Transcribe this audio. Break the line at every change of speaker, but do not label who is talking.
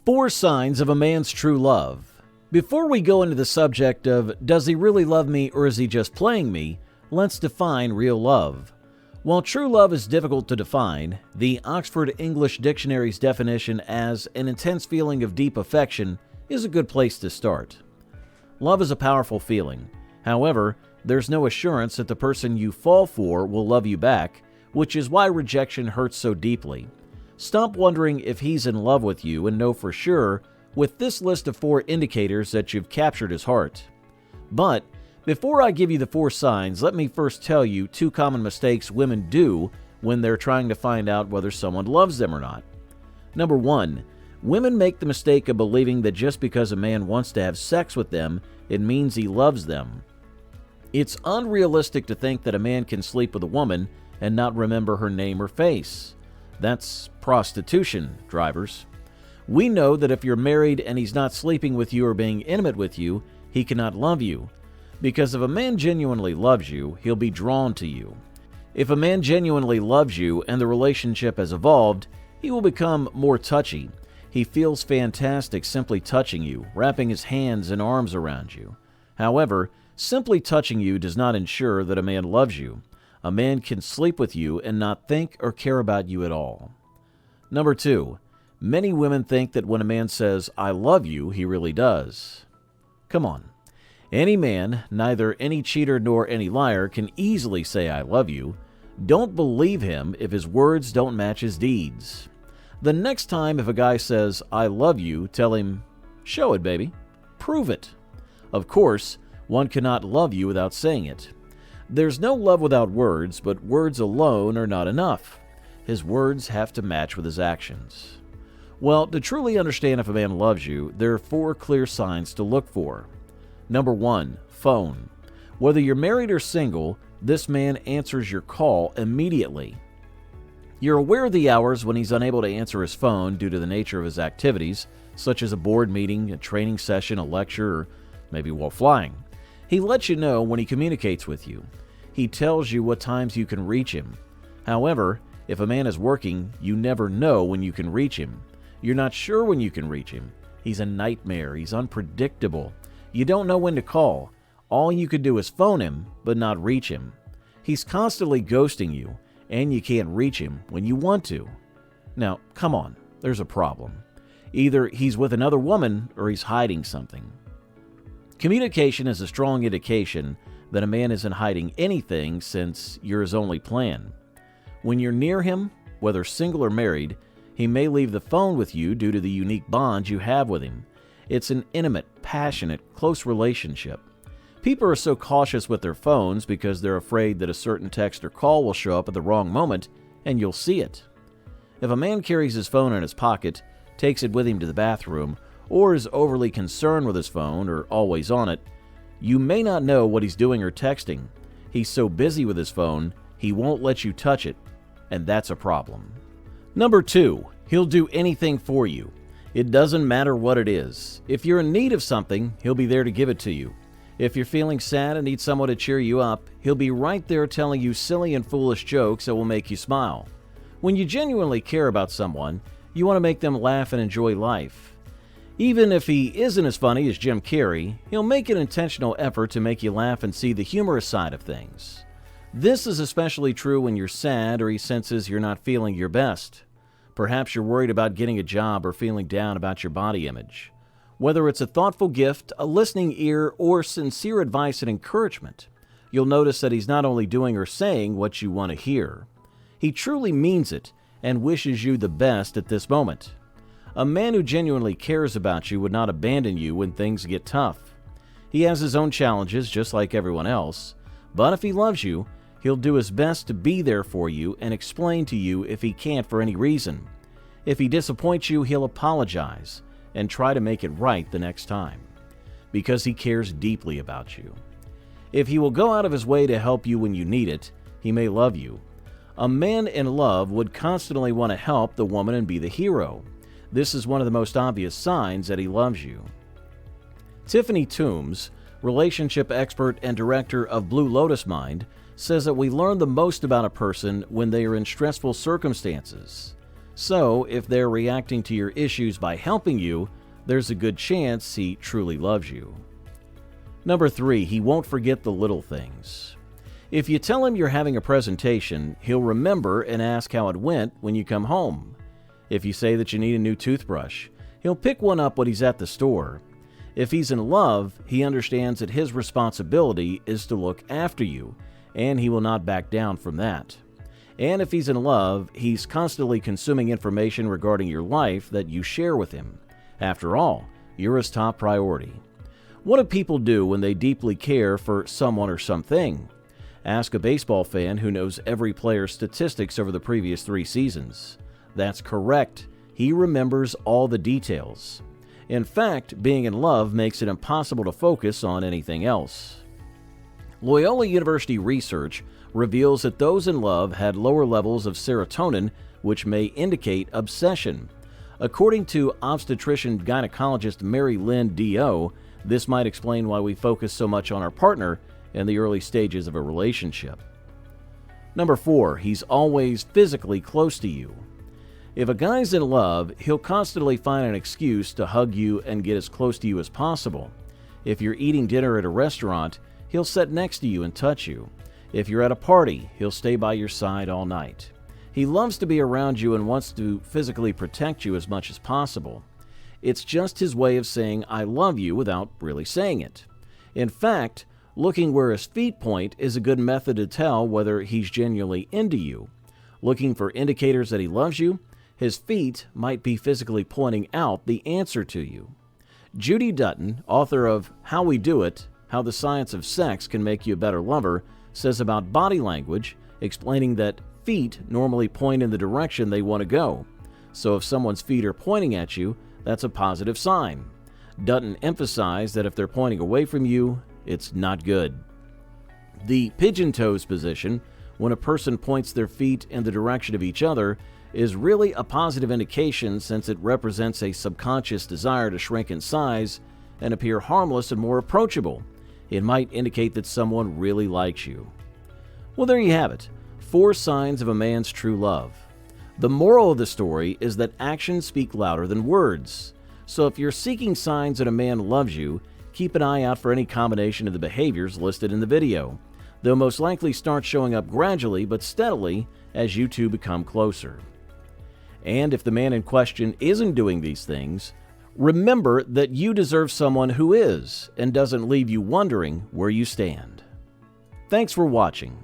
4 signs of a man's true love. Before we go into the subject of does he really love me or is he just playing me, let's define real love. While true love is difficult to define, the Oxford English Dictionary's definition as an intense feeling of deep affection is a good place to start. Love is a powerful feeling. However, there's no assurance that the person you fall for will love you back, which is why rejection hurts so deeply. Stop wondering if he's in love with you and know for sure with this list of 4 indicators that you've captured his heart. But before I give you the 4 signs, let me first tell you 2 common mistakes women do when they're trying to find out whether someone loves them or not. Number 1, women make the mistake of believing that just because a man wants to have sex with them, it means he loves them. It's unrealistic to think that a man can sleep with a woman and not remember her name or face. That's prostitution, drivers. We know that if you're married and he's not sleeping with you or being intimate with you, he cannot love you. Because if a man genuinely loves you, he'll be drawn to you. If a man genuinely loves you and the relationship has evolved, he will become more touchy. He feels fantastic simply touching you, wrapping his hands and arms around you. However, simply touching you does not ensure that a man loves you. A man can sleep with you and not think or care about you at all. Number 2, many women think that when a man says, "I love you," he really does. Come on. Any man, neither any cheater nor any liar, can easily say, "I love you." Don't believe him if his words don't match his deeds. The next time if a guy says, "I love you," tell him, "Show it, baby. Prove it." Of course, one cannot love you without saying it. There's no love without words, but words alone are not enough. His words have to match with his actions. Well, to truly understand if a man loves you, there are 4 clear signs to look for. Number 1, phone. Whether you're married or single, this man answers your call immediately. You're aware of the hours when he's unable to answer his phone due to the nature of his activities, such as a board meeting, a training session, a lecture, or maybe while flying. He lets you know when he communicates with you. He tells you what times you can reach him. However, if a man is working, you never know when you can reach him. You're not sure when you can reach him. He's a nightmare. He's unpredictable. You don't know when to call. All you could do is phone him, but not reach him. He's constantly ghosting you, and you can't reach him when you want to. Now, come on, there's a problem. Either he's with another woman or he's hiding something. Communication is a strong indication that a man isn't hiding anything since you're his only plan. When you're near him, whether single or married, he may leave the phone with you due to the unique bond you have with him. It's an intimate, passionate, close relationship. People are so cautious with their phones because they're afraid that a certain text or call will show up at the wrong moment and you'll see it. If a man carries his phone in his pocket, takes it with him to the bathroom, or is overly concerned with his phone or always on it, you may not know what he's doing or texting. He's so busy with his phone, he won't let you touch it, and that's a problem. Number 2, he'll do anything for you. It doesn't matter what it is. If you're in need of something, he'll be there to give it to you. If you're feeling sad and need someone to cheer you up, he'll be right there telling you silly and foolish jokes that will make you smile. When you genuinely care about someone, you want to make them laugh and enjoy life. Even if he isn't as funny as Jim Carrey, he'll make an intentional effort to make you laugh and see the humorous side of things. This is especially true when you're sad or he senses you're not feeling your best. Perhaps you're worried about getting a job or feeling down about your body image. Whether it's a thoughtful gift, a listening ear, or sincere advice and encouragement, you'll notice that he's not only doing or saying what you want to hear. He truly means it and wishes you the best at this moment. A man who genuinely cares about you would not abandon you when things get tough. He has his own challenges just like everyone else, but if he loves you, he'll do his best to be there for you and explain to you if he can't for any reason. If he disappoints you, he'll apologize and try to make it right the next time, because he cares deeply about you. If he will go out of his way to help you when you need it, he may love you. A man in love would constantly want to help the woman and be the hero. This is one of the most obvious signs that he loves you. Tiffany Toombs, relationship expert and director of Blue Lotus Mind, says that we learn the most about a person when they are in stressful circumstances. So, if they're reacting to your issues by helping you, there's a good chance he truly loves you. Number 3, he won't forget the little things. If you tell him you're having a presentation, he'll remember and ask how it went when you come home. If you say that you need a new toothbrush, he'll pick one up when he's at the store. If he's in love, he understands that his responsibility is to look after you, and he will not back down from that. And if he's in love, he's constantly consuming information regarding your life that you share with him. After all, you're his top priority. What do people do when they deeply care for someone or something? Ask a baseball fan who knows every player's statistics over the previous 3 seasons. That's correct. He remembers all the details. In fact, being in love makes it impossible to focus on anything else. Loyola University research reveals that those in love had lower levels of serotonin, which may indicate obsession. According to obstetrician-gynecologist Mary Lynn D.O., this might explain why we focus so much on our partner in the early stages of a relationship. Number 4, he's always physically close to you. If a guy's in love, he'll constantly find an excuse to hug you and get as close to you as possible. If you're eating dinner at a restaurant, he'll sit next to you and touch you. If you're at a party, he'll stay by your side all night. He loves to be around you and wants to physically protect you as much as possible. It's just his way of saying I love you without really saying it. In fact, looking where his feet point is a good method to tell whether he's genuinely into you. Looking for indicators that he loves you, his feet might be physically pointing out the answer to you. Judy Dutton, author of How We Do It, How the Science of Sex Can Make You a Better Lover, says about body language, explaining that feet normally point in the direction they want to go. So if someone's feet are pointing at you, that's a positive sign. Dutton emphasized that if they're pointing away from you, it's not good. The pigeon toes position, when a person points their feet in the direction of each other, is really a positive indication since it represents a subconscious desire to shrink in size and appear harmless and more approachable. It might indicate that someone really likes you. Well, there you have it. 4 signs of a man's true love. The moral of the story is that actions speak louder than words. So if you're seeking signs that a man loves you, keep an eye out for any combination of the behaviors listed in the video. They'll most likely start showing up gradually but steadily as you two become closer. And if the man in question isn't doing these things, remember that you deserve someone who is and doesn't leave you wondering where you stand. Thanks for watching.